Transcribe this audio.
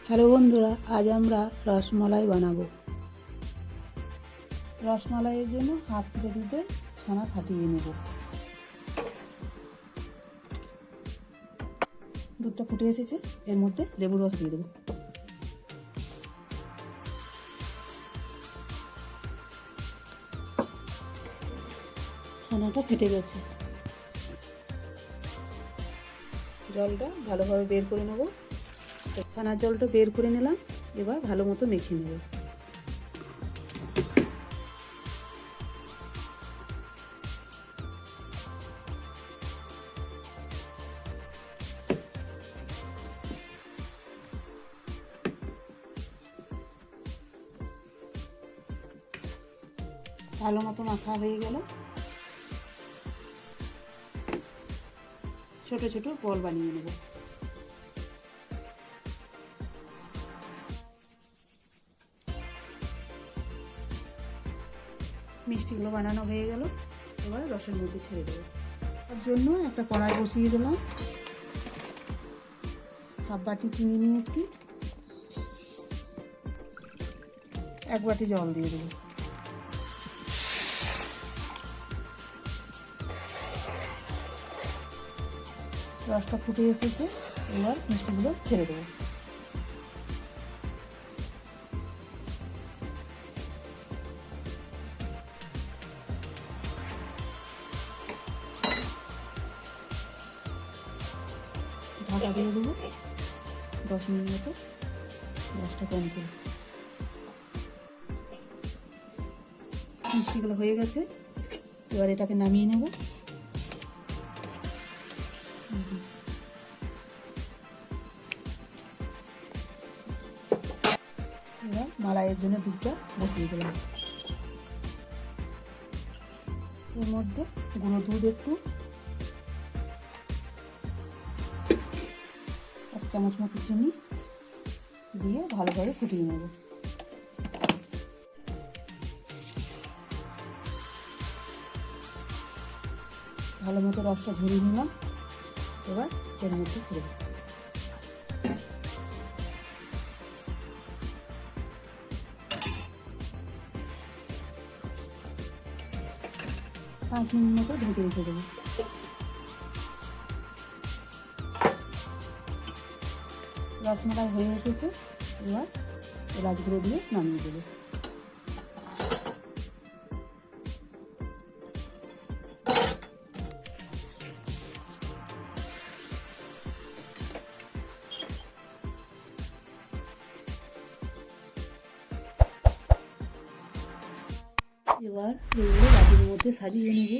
Hello বন্ধুরা, আজ আমরা রসমালাই বানাবো। রসমালাইয়ের জন্য হাফ কিলো দুধে ছানা ফাটিয়ে নেব। দুধটা ফুটে এসেছে, এর মধ্যে লেবুর রস দিয়ে দেবো। ছানাটা ফেটে গেছে, জলটা ভালোভাবে বের করে নেব। ছানার জলটা বের করে নিলাম, এবার ভালো মতো মেখে নেব। ভালো মতো মাখা হয়ে গেল, ছোট ছোট বল বানিয়ে নেব। মিষ্টিগুলো বানানো হয়ে গেল, এবার রসের মধ্যে ছেড়ে দেবো। তার জন্য একটা কড়াই বসিয়ে দিলাম, হাফ বাটি চিনি নিয়েছি, 1 বাটি জল দিয়ে দেবো। রসটা ফুটে এসেছে, এবার মিষ্টিগুলো ছেড়ে দেবো। ঢাকা দিয়ে দেবো 10 মিনিট মতো, গ্যাসটা কম করে। মিষ্টিগুলো হয়ে গেছে, এবার এটাকে নামিয়ে নেব। এবার মালাইয়ের জন্য দুধটা বসিয়ে দিলাম। এর মধ্যে গুঁড়ো দুধ একটু, 1 চামচ মতো চিনি দিয়ে ভালোভাবে ফুটিয়ে নেব। ভালো মতো রসটা ঝরিয়ে নিলাম, এবার এর মধ্যে ছেড়ে দেব। পাঁচ মিনিট মতো ঢেকে রেখে দেবো। রসমালাই হয়ে এসেছে, এবার এলাচ গুঁড়ো দিয়ে নামিয়ে দেবো। এবার এগুলো বাটির মধ্যে সাজিয়ে নেব।